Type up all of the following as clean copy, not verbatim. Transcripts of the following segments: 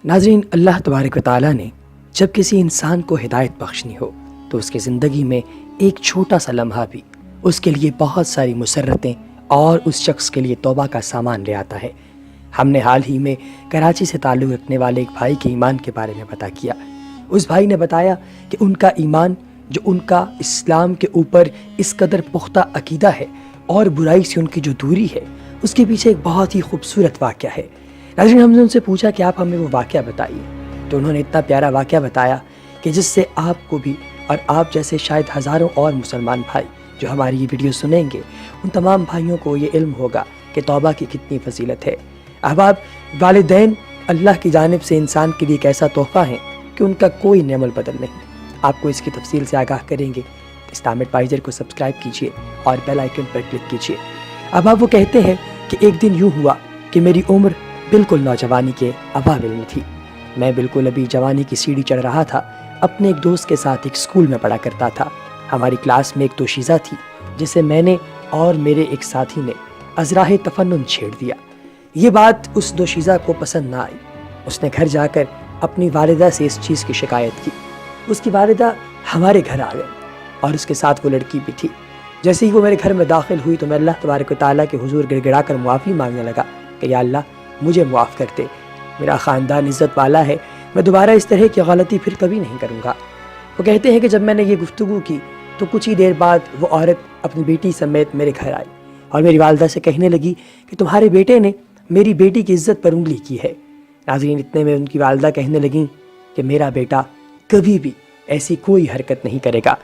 ناظرین، اللہ تبارک و تعالیٰ نے جب کسی انسان کو ہدایت بخشنی ہو تو اس کی زندگی میں ایک چھوٹا سا لمحہ بھی اس کے لیے بہت ساری مسرتیں اور اس شخص کے لیے توبہ کا سامان لے آتا ہے۔ ہم نے حال ہی میں کراچی سے تعلق رکھنے والے ایک بھائی کے ایمان کے بارے میں پتہ کیا۔ اس بھائی نے بتایا کہ ان کا ایمان، جو ان کا اسلام کے اوپر اس قدر پختہ عقیدہ ہے اور برائی سے ان کی جو دوری ہے، اس کے پیچھے ایک بہت ہی خوبصورت واقعہ ہے۔ ناظرین، ہم نے ان سے پوچھا کہ آپ ہمیں وہ واقعہ بتائیے، تو انہوں نے اتنا پیارا واقعہ بتایا کہ جس سے آپ کو بھی اور آپ جیسے شاید ہزاروں اور مسلمان بھائی جو ہماری یہ ویڈیو سنیں گے، ان تمام بھائیوں کو یہ علم ہوگا کہ توبہ کی کتنی فضیلت ہے۔ احباب، والدین اللہ کی جانب سے انسان کے لیے ایک ایسا تحفہ ہے کہ ان کا کوئی نعم البدل نہیں۔ آپ کو اس کی تفصیل سے آگاہ کریں گے، اسلام ایڈوائزر کو سبسکرائب کیجئے اور بیل آئیکن پر کلک کیجئے۔ احباب، وہ کہتے ہیں کہ ایک دن یوں ہوا کہ میری عمر بالکل نوجوانی کے اوائل میں تھی۔ میں بالکل ابھی جوانی کی سیڑھی چڑھ رہا تھا۔ اپنے ایک دوست کے ساتھ ایک اسکول میں پڑھا کرتا تھا۔ ہماری کلاس میں ایک دوشیزہ تھی جسے میں نے اور میرے ایک ساتھی نے ازراہ تفنن چھیڑ دیا۔ یہ بات اس دوشیزہ کو پسند نہ آئی۔ اس نے گھر جا کر اپنی والدہ سے اس چیز کی شکایت کی۔ اس کی والدہ ہمارے گھر آ گئے اور اس کے ساتھ وہ لڑکی بھی تھی۔ جیسے ہی وہ میرے گھر میں داخل ہوئی تو میں اللہ تبارک و تعالیٰ کے حضور گڑ گڑا کر معافی مانگنے لگا کہ یا اللہ، مجھے معاف کر دے، میرا خاندان عزت والا ہے، میں دوبارہ اس طرح کی غلطی پھر کبھی نہیں کروں گا۔ وہ کہتے ہیں کہ جب میں نے یہ گفتگو کی تو کچھ ہی دیر بعد وہ عورت اپنی بیٹی سمیت میرے گھر آئی اور میری والدہ سے کہنے لگی کہ تمہارے بیٹے نے میری بیٹی کی عزت پر انگلی کی ہے۔ ناظرین، اتنے میں ان کی والدہ کہنے لگیں کہ میرا بیٹا کبھی بھی ایسی کوئی حرکت نہیں کرے گا۔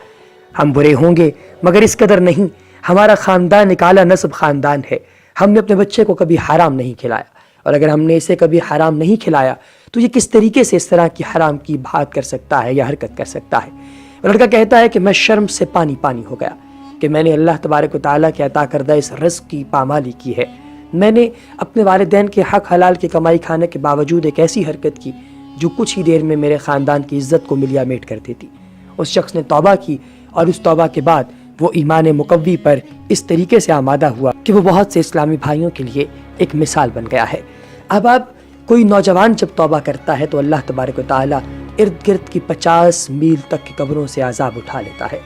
ہم برے ہوں گے مگر اس قدر نہیں، ہمارا خاندان ایک اعلیٰ نسب خاندان ہے۔ ہم نے اپنے بچے کو کبھی حرام نہیں کھلایا، اور اگر ہم نے اسے کبھی حرام نہیں کھلایا تو یہ کس طریقے سے اس طرح کی حرام کی بات کر سکتا ہے یا حرکت کر سکتا ہے۔ لڑکا کہتا ہے کہ میں شرم سے پانی پانی ہو گیا کہ میں نے اللہ تبارک و تعالیٰ کے عطا کردہ اس رزق کی پامالی کی ہے۔ میں نے اپنے والدین کے حق حلال کی کمائی کھانے کے باوجود ایک ایسی حرکت کی جو کچھ ہی دیر میں میرے خاندان کی عزت کو ملیا میٹ کر دیتی۔ اس شخص نے توبہ کی اور اس توبہ کے بعد وہ ایمان مقوی پر اس طریقے سے آمادہ ہوا کہ وہ بہت سے اسلامی بھائیوں کے لیے ایک مثال بن گیا ہے۔ اب کوئی نوجوان جب توبہ کرتا ہے تو اللہ تبارک و تعالیٰ ارد گرد کی 50 میل تک کی قبروں سے عذاب اٹھا لیتا ہے۔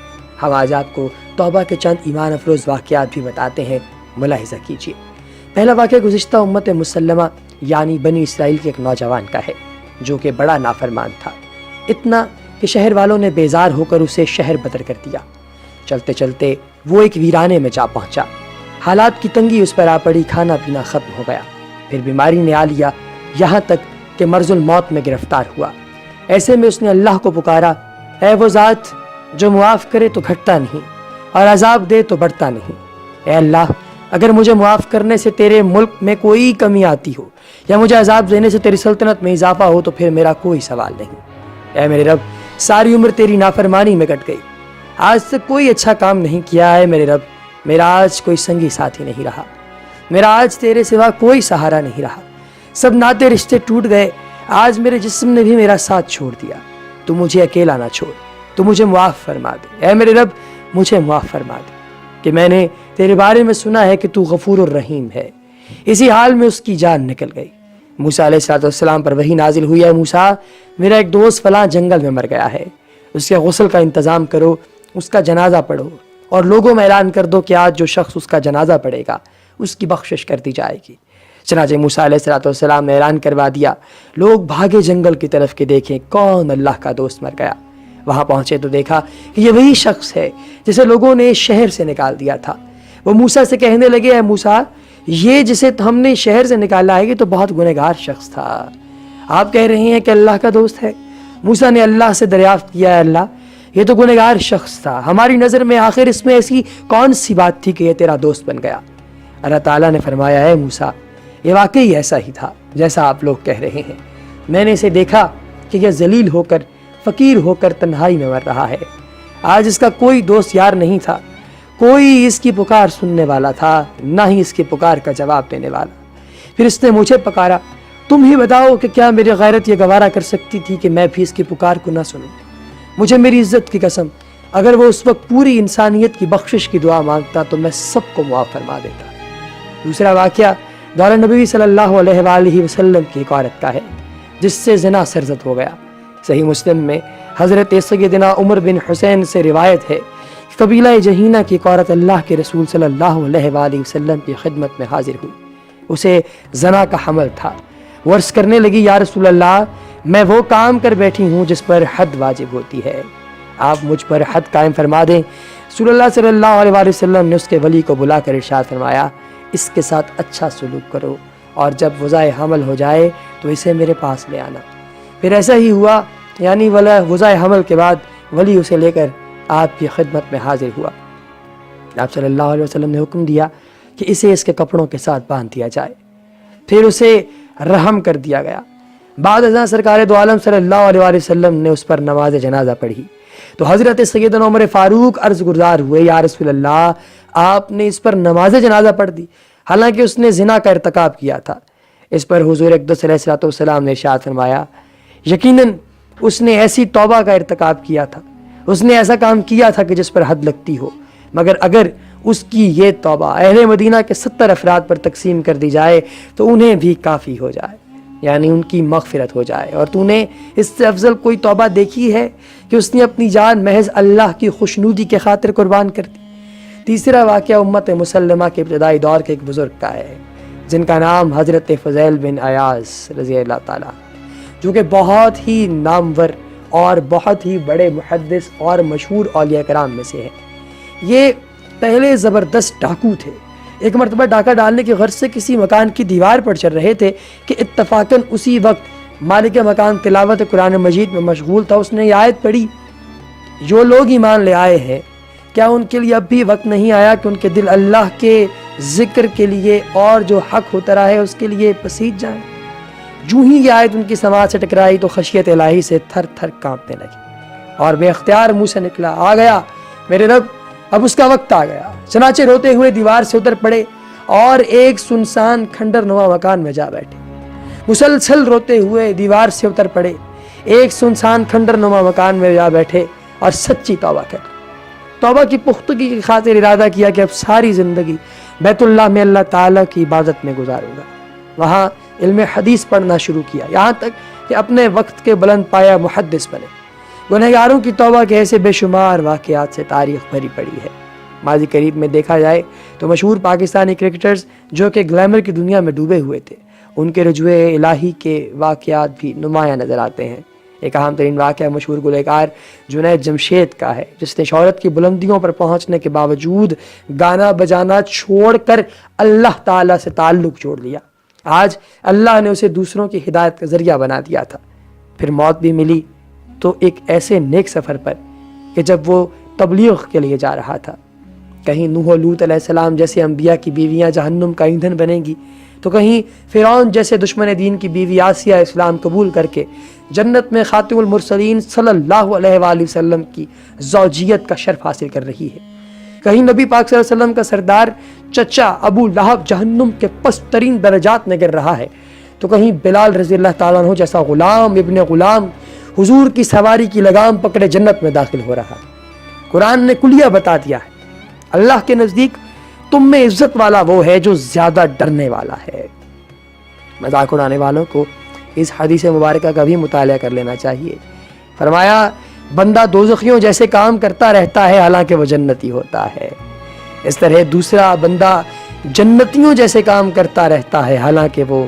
ہم آج آپ کو توبہ کے چند ایمان افروز واقعات بھی بتاتے ہیں، ملاحظہ کیجیے۔ پہلا واقعہ گزشتہ امت مسلمہ یعنی بنی اسرائیل کے ایک نوجوان کا ہے جو کہ بڑا نافرمان تھا، اتنا کہ شہر والوں نے بیزار ہو کر اسے شہر بدر کر دیا۔ چلتے چلتے وہ ایک ویرانے میں جا پہنچا۔ حالات کی تنگی اس پر آ پڑی، کھانا پینا ختم ہو گیا، پھر بیماری نے آ لیا، یہاں تک کہ مرض الموت میں گرفتار ہوا۔ ایسے میں اس نے اللہ کو پکارا، اے وہ ذات جو معاف کرے تو گھٹتا نہیں اور عذاب دے تو بڑھتا نہیں۔ اے اللہ، اگر مجھے معاف کرنے سے تیرے ملک میں کوئی کمی آتی ہو یا مجھے عذاب دینے سے تیری سلطنت میں اضافہ ہو تو پھر میرا کوئی سوال نہیں۔ اے میرے رب، ساری عمر تیری نافرمانی میں کٹ گئی، آج تک کوئی اچھا کام نہیں کیا ہے میرے رب، میرا آج کوئی سنگی ساتھی نہیں رہا، میرا آج تیرے سوا کوئی سہارا نہیں رہا، سب ناطے رشتے ٹوٹ گئے، آج میرے جسم نے بھی میرا ساتھ چھوڑ دیا، تو مجھے اکیلا نہ چھوڑ، تو مجھے معاف فرما دے۔ اے میرے رب، مجھے معاف فرما دے کہ میں نے تیرے بارے میں سنا ہے کہ تو غفور الرحیم ہے۔ اسی حال میں اس کی جان نکل گئی۔ موسیٰ علیہ السلام پر وحی نازل ہوئی، ہے موسیٰ، میرا ایک دوست فلاں جنگل میں مر گیا ہے، اس کے غسل کا انتظام کرو، اس کا جنازہ پڑھو اور لوگوں میں اعلان کر دو کہ آج جو شخص اس کا جنازہ پڑھے گا اس کی بخشش کر دی جائے گی۔ چنانچہ موسیٰ علیہ السلام نے اعلان کروا دیا۔ لوگ بھاگے جنگل کی طرف کہ دیکھیں کون اللہ کا دوست مر گیا۔ وہاں پہنچے تو دیکھا کہ یہ وہی شخص ہے جسے لوگوں نے شہر سے نکال دیا تھا۔ وہ موسیٰ سے کہنے لگے، اے موسیٰ، یہ جسے ہم نے شہر سے نکالا ہے یہ تو بہت گنہگار شخص تھا، آپ کہہ رہے ہیں کہ اللہ کا دوست ہے۔ موسیٰ نے اللہ سے دریافت کیا، اے اللہ، یہ تو گنہگار شخص تھا، ہماری نظر میں آخر اس میں ایسی کون سی بات تھی کہ یہ تیرا دوست بن گیا؟ اللہ تعالیٰ نے فرمایا، اے موسیٰ، یہ واقعی ایسا ہی تھا جیسا آپ لوگ کہہ رہے ہیں۔ میں نے اسے دیکھا کہ یہ ذلیل ہو کر، فقیر ہو کر تنہائی میں مر رہا ہے۔ آج اس کا کوئی دوست یار نہیں تھا، کوئی اس کی پکار سننے والا تھا، نہ ہی اس کی پکار کا جواب دینے والا۔ پھر اس نے مجھے پکارا، تم ہی بتاؤ کہ کیا میری غیرت یہ گوارا کر سکتی تھی کہ میں بھی اس کی پکار کو نہ سنوں؟ مجھے میری عزت کی قسم، اگر وہ اس وقت پوری انسانیت کی بخشش کی دعا مانگتا تو میں سب کو معاف فرما دیتا۔ دوسرا واقعہ دور نبوی صلی اللہ علیہ وآلہ وسلم کی ایک عورت کا ہے جس سے زنا سرزد ہو گیا۔ صحیح مسلم میں حضرت سیدنا عمر بن حسین سے روایت ہے کہ قبیلہ جہینہ کی ایک عورت اللہ کے رسول صلی اللہ علیہ وآلہ وسلم کی خدمت میں حاضر ہوئی۔ اسے زنا کا حمل تھا۔ وہ عرض کرنے لگی، یا رسول اللہ، میں وہ کام کر بیٹھی ہوں جس پر حد واجب ہوتی ہے، آپ مجھ پر حد قائم فرما دیں۔ رسول اللہ صلی اللہ علیہ وآلہ وسلم نے اس کے ولی کو بلا کر ارشاد فرمایا، اس کے ساتھ اچھا سلوک کرو، اور جب وضع حمل ہو جائے تو اسے میرے پاس لے آنا۔ پھر ایسا ہی ہوا، یعنی وضع حمل کے بعد ولی اسے لے کر آپ کی خدمت میں حاضر ہوا۔ آپ صلی اللہ علیہ وسلم نے حکم دیا کہ اسے اس کے کپڑوں کے ساتھ باندھ دیا جائے، پھر اسے رحم کر دیا گیا۔ بعد ازاں سرکار دو عالم صلی اللہ علیہ وآلہ وسلم نے اس پر نماز جنازہ پڑھی تو حضرت سیدنا عمر فاروق عرض گزار ہوئے، یا رسول اللہ، آپ نے اس پر نماز جنازہ پڑھ دی، حالانکہ اس نے زنا کا ارتکاب کیا تھا۔ اس پر حضور اقدس علیہ السلام نے ارشاد فرمایا، یقیناً اس نے ایسی توبہ کا ارتکاب کیا تھا، اس نے ایسا کام کیا تھا کہ جس پر حد لگتی ہو، مگر اگر اس کی یہ توبہ اہل مدینہ کے 70 افراد پر تقسیم کر دی جائے تو انہیں بھی کافی ہو جائے، یعنی ان کی مغفرت ہو جائے۔ اور تو نے اس سے افضل کوئی توبہ دیکھی ہے کہ اس نے اپنی جان محض اللہ کی خوشنودی کے خاطر قربان کر دی۔ تیسرا واقعہ امت مسلمہ کے ابتدائی دور کے ایک بزرگ کا ہے جن کا نام حضرت فضیل بن عیاض رضی اللہ تعالیٰ، جو کہ بہت ہی نامور اور بہت ہی بڑے محدث اور مشہور اولیاء کرام میں سے ہیں۔ یہ پہلے زبردست ڈاکو تھے۔ ایک مرتبہ ڈاکہ ڈالنے کی غرض سے کسی مکان کی دیوار پر چڑھ رہے تھے کہ اتفاقاً اسی وقت مالک مکان تلاوت قرآن مجید میں مشغول تھا۔ اس نے یہ آیت پڑھی، جو لوگ ایمان لے آئے ہیں کیا ان کے لیے اب بھی وقت نہیں آیا کہ ان کے دل اللہ کے ذکر کے لیے اور جو حق ہوتا رہا ہے اس کے لیے پسیج جائیں۔ جو ہی یہ آیت ان کی سماعت سے ٹکرائی تو خشیت الہی سے تھر تھر کانپنے لگی اور بے اختیار منہ سے نکلا، آ گیا میرے رب، اب اس کا وقت آ گیا۔ چنانچہ روتے ہوئے دیوار سے اتر پڑے اور ایک سنسان کھنڈر نما مکان میں جا بیٹھے۔ مسلسل روتے ہوئے دیوار سے اتر پڑے، ایک سنسان کھنڈر نما مکان میں جا بیٹھے اور سچی توبہ کر توبہ کی پختگی کی خاطر ارادہ کیا کہ اب ساری زندگی بیت اللہ میں اللہ تعالیٰ کی عبادت میں گزاروں گا۔ وہاں علم حدیث پڑھنا شروع کیا، یہاں تک کہ اپنے وقت کے بلند پایا محدث بنے۔ گنہگاروں کی توبہ کے ایسے بے شمار واقعات سے تاریخ بھری پڑی ہے۔ ماضی قریب میں دیکھا جائے تو مشہور پاکستانی کرکٹرز جو کہ گلیمر کی دنیا میں ڈوبے ہوئے تھے، ان کے رجوع الہی کے واقعات بھی نمایاں نظر آتے ہیں۔ ایک اہم ترین واقعہ مشہور گلوکار جنید جمشید کا ہے، جس نے شہرت کی بلندیوں پر پہنچنے کے باوجود گانا بجانا چھوڑ کر اللہ تعالیٰ سے تعلق جوڑ لیا۔ آج اللہ نے اسے دوسروں کی ہدایت کا ذریعہ بنا دیا تھا۔ پھر موت بھی ملی تو ایک ایسے نیک سفر پر کہ جب وہ تبلیغ کے لیے جا رہا تھا۔ کہیں نوح و لوط علیہ السلام جیسے انبیاء کی بیویاں جہنم کا ایندھن بنیں گی تو کہیں فرعون جیسے دشمن دین کی بیوی آسیہ اسلام قبول کر کے جنت میں خاتم المرسلین صلی اللہ علیہ وآلہ وسلم کی زوجیت کا شرف حاصل کر رہی ہے۔ کہیں نبی پاک صلی اللہ علیہ وسلم کا سردار چچا ابو لہب جہنم کے پست ترین درجات میں گر رہا ہے، تو کہیں بلال رضی اللہ تعالیٰ عنہ جیسا غلام ابن غلام حضور کی سواری کی لگام پکڑے جنت میں داخل ہو رہا ہے۔ قرآن نے کلیہ بتا دیا ہے، اللہ کے نزدیک تم میں عزت والا وہ ہے جو زیادہ ڈرنے والا ہے۔ مذاق اڑانے والوں کو اس حدیث مبارکہ کا بھی مطالعہ کر لینا چاہیے۔ فرمایا، بندہ دوزخیوں جیسے کام کرتا رہتا ہے حالانکہ وہ جنتی ہوتا ہے، اس طرح دوسرا بندہ جنتیوں جیسے کام کرتا رہتا ہے حالانکہ وہ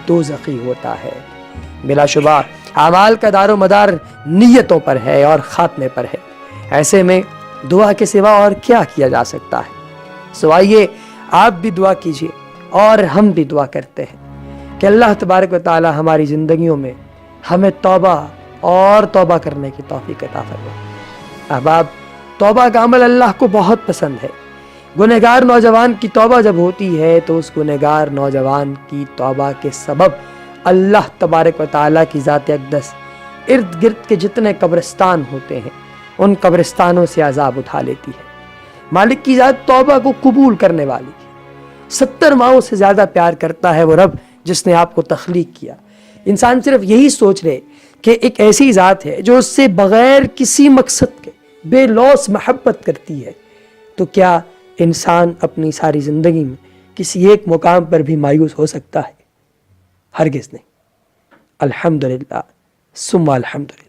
دوزخی ہوتا ہے۔ بلا شبہ اعمال کا دار و مدار نیتوں پر ہے اور خاتمے پر ہے۔ ایسے میں دعا کے سوا اور کیا کیا جا سکتا ہے؟ سوائیے آپ بھی دعا کیجیے اور ہم بھی دعا کرتے ہیں کہ اللہ تبارک و تعالی ہماری زندگیوں میں ہمیں توبہ اور توبہ کرنے کی توفیق عطا فرمائے۔ احباب، توبہ کا عمل اللہ کو بہت پسند ہے۔ گنہگار نوجوان کی توبہ جب ہوتی ہے تو اس گنہگار نوجوان کی توبہ کے سبب اللہ تبارک و تعالیٰ کی ذات اقدس ارد گرد کے جتنے قبرستان ہوتے ہیں ان قبرستانوں سے عذاب اٹھا لیتی ہے۔ مالک کی ذات توبہ کو قبول کرنے والی ہے۔ 70 ماؤں سے زیادہ پیار کرتا ہے وہ رب جس نے آپ کو تخلیق کیا۔ انسان صرف یہی سوچ لے کہ ایک ایسی ذات ہے جو اس سے بغیر کسی مقصد کے بے لوث محبت کرتی ہے، تو کیا انسان اپنی ساری زندگی میں کسی ایک مقام پر بھی مایوس ہو سکتا ہے؟ ہرگز نہیں۔ الحمدللہ ثم الحمدللہ.